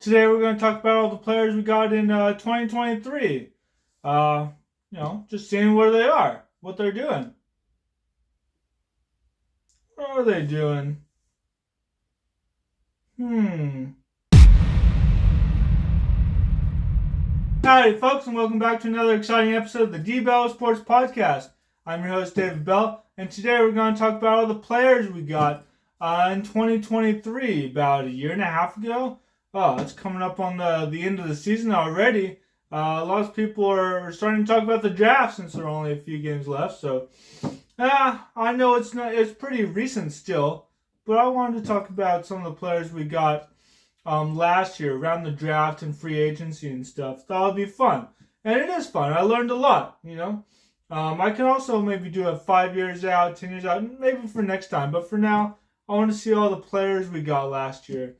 Today we're going to talk about all the players we got in 2023. Just seeing where they are, what they're doing. What are they doing? Hmm. Howdy, folks, and welcome back to another exciting episode of the D.Bell Sports Podcast. I'm your host, D.Bell, and today we're going to talk about all the players we got in 2023, about a year and a half ago. Oh, it's coming up on the end of the season already. A lot of people are starting to talk about the draft since there are only a few games left. So, I know it's pretty recent still, but I wanted to talk about some of the players we got last year around the draft and free agency and stuff. Thought it'd be fun, and it is fun. I learned a lot. I can also maybe do a 5 years out, 10 years out, maybe for next time. But for now, I want to see all the players we got last year.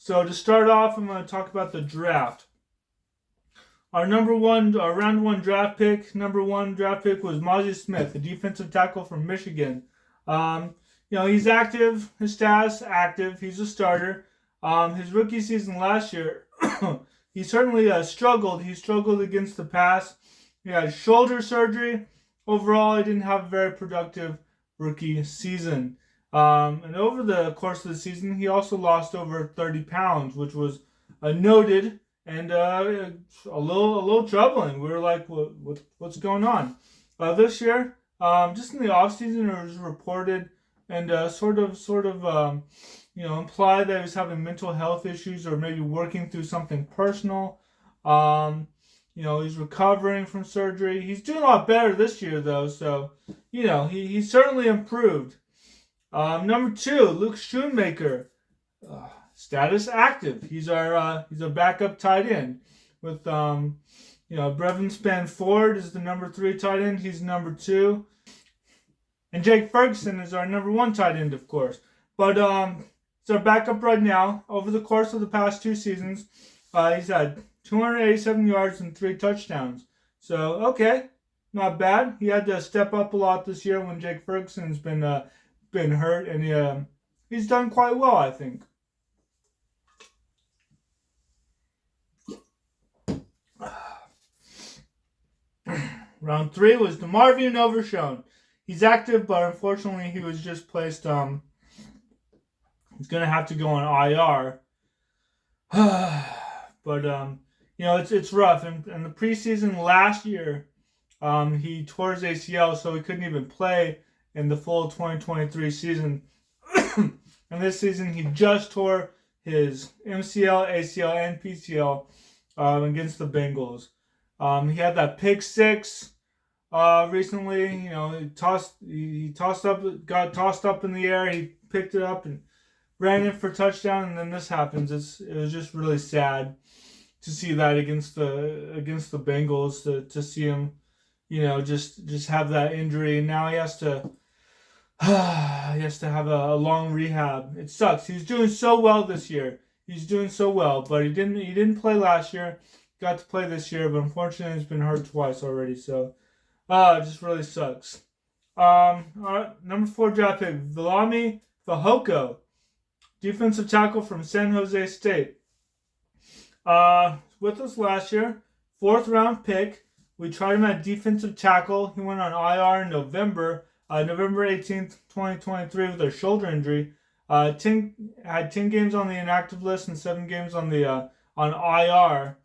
So to start off, I'm going to talk about the draft. Our round one draft pick, number one draft pick was Mozzie Smith, the defensive tackle from Michigan. He's active. His status active. He's a starter. His rookie season last year, he certainly struggled. He struggled against the pass. He had shoulder surgery. Overall, he didn't have a very productive rookie season. And over the course of the season, he also lost over 30 pounds, which was noted and a little troubling. We were like, what's going on? This year, just in the offseason, it was reported and sort of implied that he was having mental health issues or maybe working through something personal. He's recovering from surgery. He's doing a lot better this year, though. So, he certainly improved. Number two, Luke Schoonmaker, status active. He's our backup tight end. With Brevin Spanford is the number 3 tight end. He's number 2, and Jake Ferguson is our number 1 tight end, of course. But he's our backup right now. Over the course of the past 2 seasons, he's had 287 yards and 3 touchdowns. So okay, not bad. He had to step up a lot this year when Jake Ferguson's been hurt, and he's done quite well, I think. Round 3 was DeMarvion Overshown. He's active, but unfortunately he was just placed. He's gonna have to go on IR. But it's rough. And in the preseason last year, he tore his ACL, so he couldn't even play in the full 2023 season. And this season, he just tore his MCL, ACL, and PCL against the Bengals. He had that pick 6 recently. He got tossed up in the air. He picked it up and ran in for a touchdown, and then this happens. It was just really sad to see that against the Bengals, to see him, just have that injury, and now he has to have a long rehab. It sucks. He's doing so well this year. He's doing so well, but he didn't play last year. Got to play this year, but unfortunately he's been hurt twice already. So, it just really sucks. All right, number 4 draft pick, Viliami Fehoko, defensive tackle from San Jose State. With us last year, 4th round pick. We tried him at defensive tackle. He went on IR in November 18th, 2023 with a shoulder injury. Had 10 games on the inactive list and 7 games on the on IR.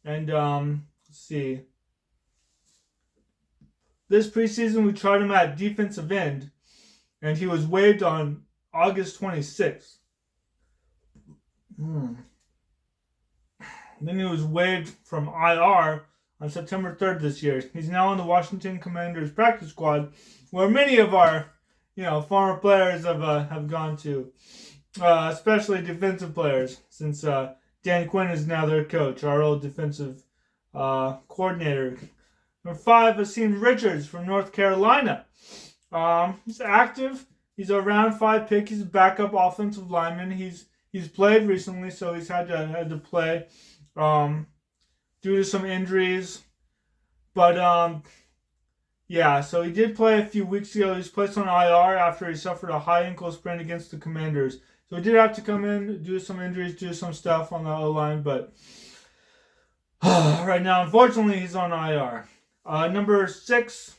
And let's see. This preseason we tried him at defensive end, and he was waived on August 26th. Then he was waived from IR on September 3rd this year. He's now on the Washington Commanders practice squad, where many of our, former players have gone to, especially defensive players, since Dan Quinn is now their coach, our old defensive coordinator. Number 5, Asim Richards from North Carolina. He's active. He's a round 5 pick. He's a backup offensive lineman. He's played recently, so he's had to play due to some injuries. But so he did play a few weeks ago. He was placed on IR after he suffered a high ankle sprain against the Commanders. So he did have to come in, do some injuries, do some stuff on the O-line, but right now, unfortunately, he's on IR. Number 6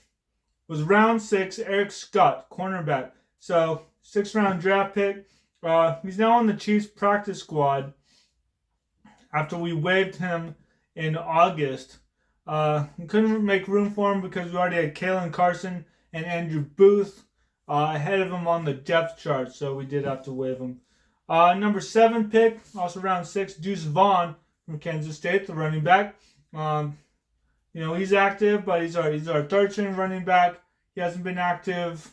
was round 6, Eric Scott, cornerback. So, 6th round draft pick. He's now on the Chiefs practice squad after we waived him in August. We couldn't make room for him because we already had Kalen Carson and Andrew Booth ahead of him on the depth chart, so we did have to waive him. Number 7 pick, also round 6, Deuce Vaughn from Kansas State, the running back. He's active, but he's our third string running back. He hasn't been active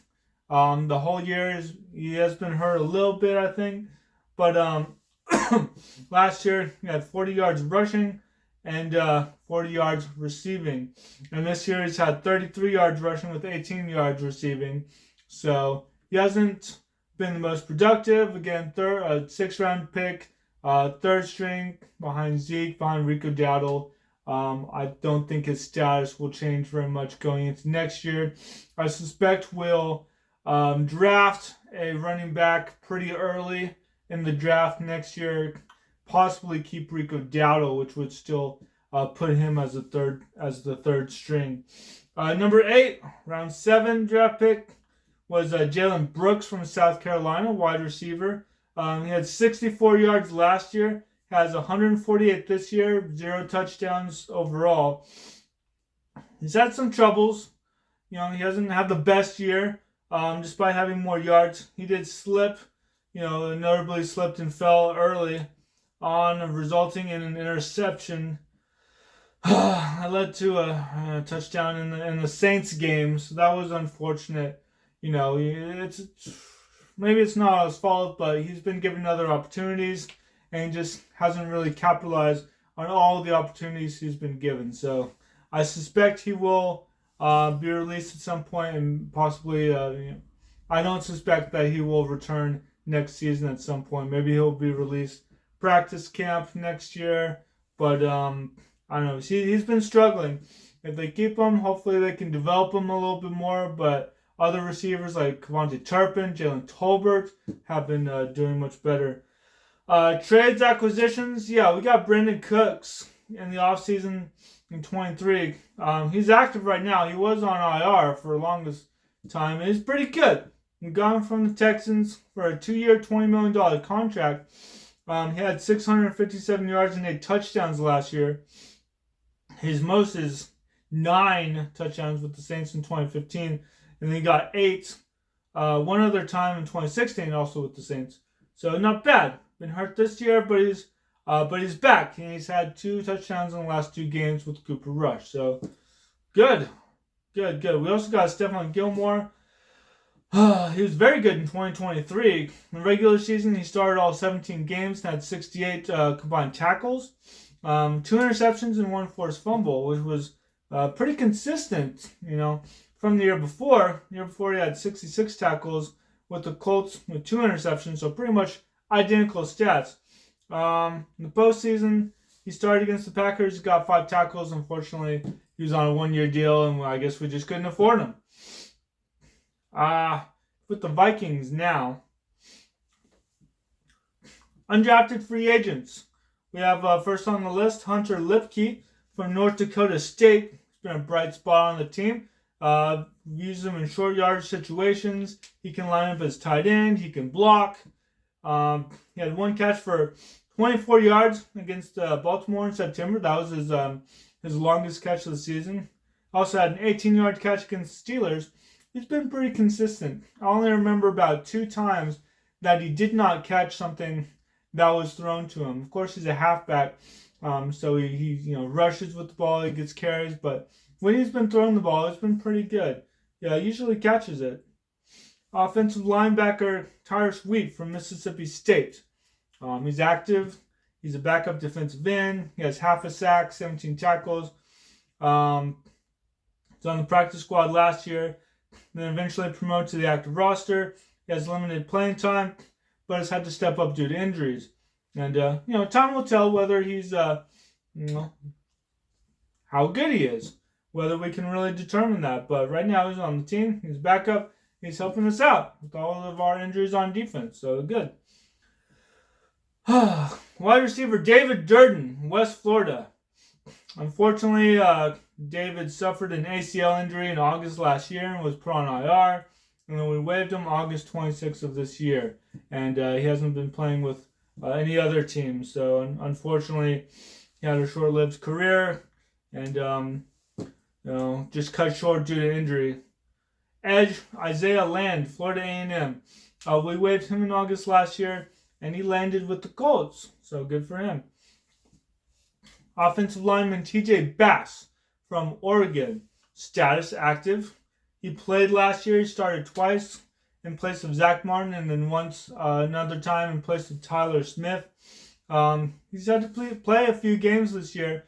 the whole year. He has been hurt a little bit, I think. But last year, he had 40 yards rushing and 40 yards receiving. And this year, he's had 33 yards rushing with 18 yards receiving. So he hasn't been the most productive. Again, 6th round pick, third string behind Zeke, behind Rico Dowdle. I don't think his status will change very much going into next year. I suspect we'll draft a running back pretty early in the draft next year. Possibly keep Rico Dowdle, which would still put him as the third string. Number 8, round 7 draft pick was Jalen Brooks from South Carolina, wide receiver. He had 64 yards last year. Has 148 this year, 0 touchdowns overall. He's had some troubles. He hasn't had the best year, despite having more yards. He did slip, notably slipped and fell early on, resulting in an interception. That led to a touchdown in the Saints game, so that was unfortunate. It's maybe it's not his fault, but he's been given other opportunities and just hasn't really capitalized on all the opportunities he's been given. So I suspect he will be released at some point, and possibly, I don't suspect that he will return next season at some point. Maybe he'll be released practice camp next year, but I don't know. He's been struggling. If they keep him, hopefully they can develop him a little bit more, but other receivers like Kevontae Turpin, Jalen Tolbert have been doing much better. Trades, acquisitions, we got Brandon Cooks in the offseason in 23. He's active right now. He was on IR for the longest time, and he's pretty good. We got him from the Texans for a 2-year, $20 million contract. He had 657 yards and 8 touchdowns last year. His most is 9 touchdowns with the Saints in 2015, and then he got 8 one other time in 2016 also with the Saints. So not bad. Been hurt this year, but he's back, and he's had 2 touchdowns in the last 2 games with Cooper Rush. So good. We also got Stephon Gilmore. He was very good in 2023. In the regular season, he started all 17 games and had 68 combined tackles, 2 interceptions and 1 forced fumble, which was pretty consistent, from the year before. The year before, he had 66 tackles with the Colts with 2 interceptions, so pretty much identical stats. In the postseason, he started against the Packers, got 5 tackles. Unfortunately, he was on a 1-year deal, and I guess we just couldn't afford him. With the Vikings now. Undrafted free agents. We have first on the list, Hunter Leupke from North Dakota State. He's been a bright spot on the team. Use him in short yardage situations. He can line up as tight end. He can block. He had 1 catch for 24 yards against Baltimore in September. That was his longest catch of the season. Also had an 18-yard catch against the Steelers. He's been pretty consistent. I only remember about 2 times that he did not catch something that was thrown to him. Of course, he's a halfback, so he rushes with the ball, he gets carries, but when he's been throwing the ball, it's been pretty good. Yeah, he usually catches it. Offensive linebacker Tyrus Wheat from Mississippi State. He's active. He's a backup defensive end. He has half a sack, 17 tackles. He's on the practice squad last year. Then eventually promoted to the active roster. He has limited playing time, but has had to step up due to injuries. And, time will tell whether he's, how good he is. Whether we can really determine that. But right now he's on the team. He's backup. He's helping us out with all of our injuries on defense. So good. Wide receiver David Durden, West Florida. Unfortunately, David suffered an ACL injury in August last year and was put on IR. And then we waived him August 26th of this year. And he hasn't been playing with any other team. So unfortunately, he had a short-lived career and just cut short due to injury. Edge Isaiah Land, Florida A&M. We waived him in August last year, and he landed with the Colts. So good for him. Offensive lineman TJ Bass from Oregon. Status active. He played last year. He started twice in place of Zach Martin and then once another time in place of Tyler Smith. He's had to play a few games this year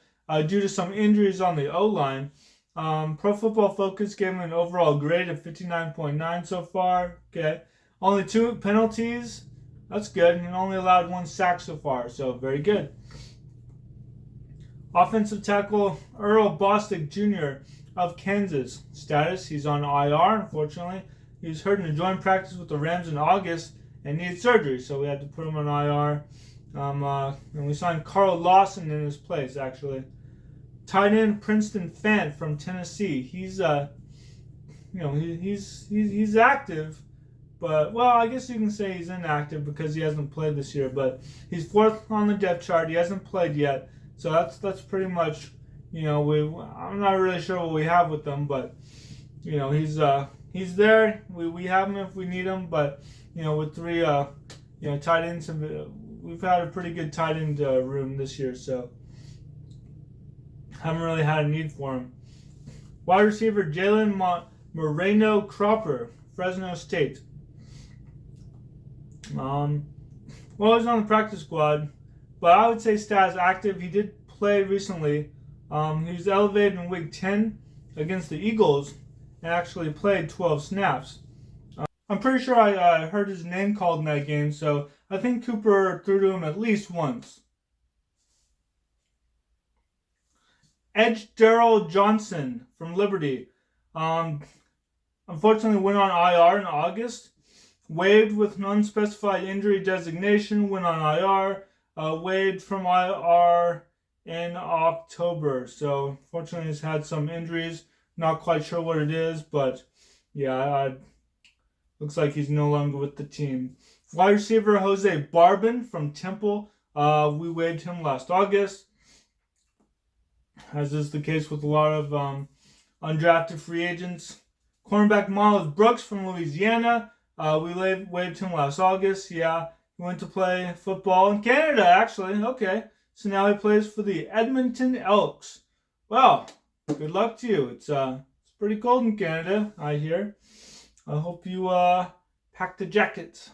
due to some injuries on the O-line. Pro Football Focus gave him an overall grade of 59.9 so far. Okay. Only 2 penalties. That's good. And only allowed 1 sack so far. So very good. Offensive tackle Earl Bostic Jr. of Kansas. Status, he's on IR, unfortunately. He was hurt in a joint practice with the Rams in August and needed surgery, so we had to put him on IR. And we signed Carl Lawson in his place, actually. Tight end Princeton Fant from Tennessee. He's he's active, but well, I guess you can say he's inactive because he hasn't played this year. But he's 4th on the depth chart. He hasn't played yet. So that's pretty much, I'm not really sure what we have with them, but he's there. We have him if we need him, but with 3 tight ends, we've had a pretty good tight end room this year, so haven't really had a need for him. Wide receiver Jalen Moreno Cropper, Fresno State. He's on the practice squad. But I would say Stas active. He did play recently. He was elevated in week 10 against the Eagles and actually played 12 snaps. I'm pretty sure I heard his name called in that game, so I think Cooper threw to him at least once. Edge Darrell Johnson from Liberty. Unfortunately went on IR in August. Waived with an unspecified injury designation. Went on IR. Waived from IR in October. So, unfortunately, he's had some injuries. Not quite sure what it is, but yeah, looks like he's no longer with the team. Wide receiver Jose Barbin from Temple. We waived him last August, as is the case with a lot of undrafted free agents. Cornerback Miles Brooks from Louisiana. We waived him last August. Yeah. He went to play football in Canada, actually. Okay. So now he plays for the Edmonton Elks. Well, good luck to you. It's pretty cold in Canada, I hear. I hope you pack the jackets.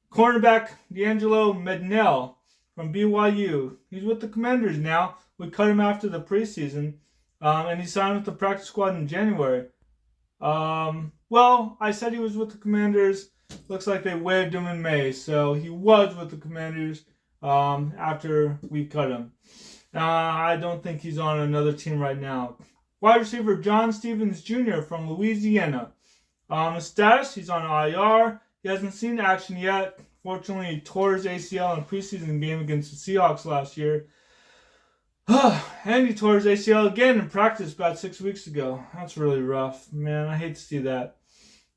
Cornerback D'Angelo Mednell from BYU. He's with the Commanders now. We cut him after the preseason. And he signed with the practice squad in January. Well, I said he was with the Commanders. Looks like they waived him in May, so he was with the Commanders after we cut him. I don't think he's on another team right now. Wide receiver John Stevens Jr. from Louisiana. Status, he's on IR. He hasn't seen action yet. Fortunately, he tore his ACL in a preseason game against the Seahawks last year. And he tore his ACL again in practice about 6 weeks ago. That's really rough. Man, I hate to see that.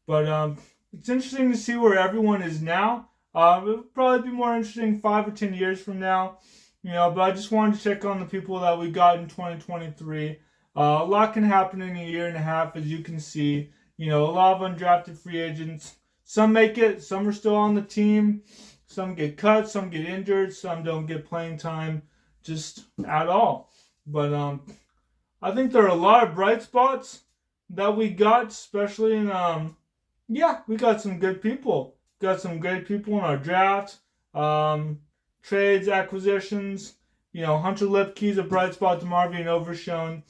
But it's interesting to see where everyone is now. It'll probably be more interesting 5 or 10 years from now. But I just wanted to check on the people that we got in 2023. A lot can happen in a year and a half, as you can see. A lot of undrafted free agents. Some make it, some are still on the team. Some get cut, some get injured, some don't get playing time just at all. But I think there are a lot of bright spots that we got, especially in we got some good people. Got some great people in our draft. Trades, acquisitions. Hunter Leupke's a bright spot. DeMarvion Overshown.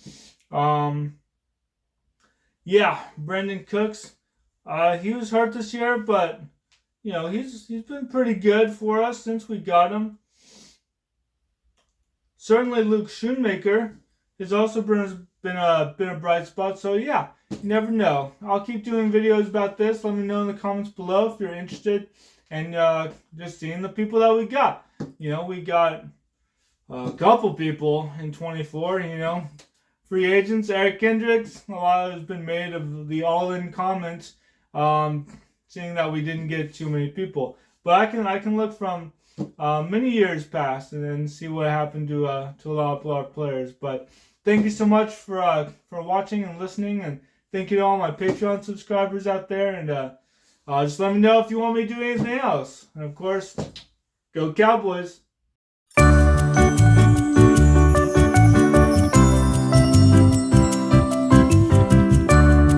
Brandon Cooks. He was hurt this year, but he's been pretty good for us since we got him. Certainly, Luke Schoonmaker has also been a bright spot. So you never know. I'll keep doing videos about this. Let me know in the comments below if you're interested, and just seeing the people that we got. we got a couple people in 24, free agents. Eric Kendricks, a lot has been made of the all-in comments, seeing that we didn't get too many people. But I can look from many years past and then see what happened to a lot of our players. But thank you so much for watching and listening, and thank you to all my Patreon subscribers out there. And just let me know if you want me to do anything else. And of course, go Cowboys!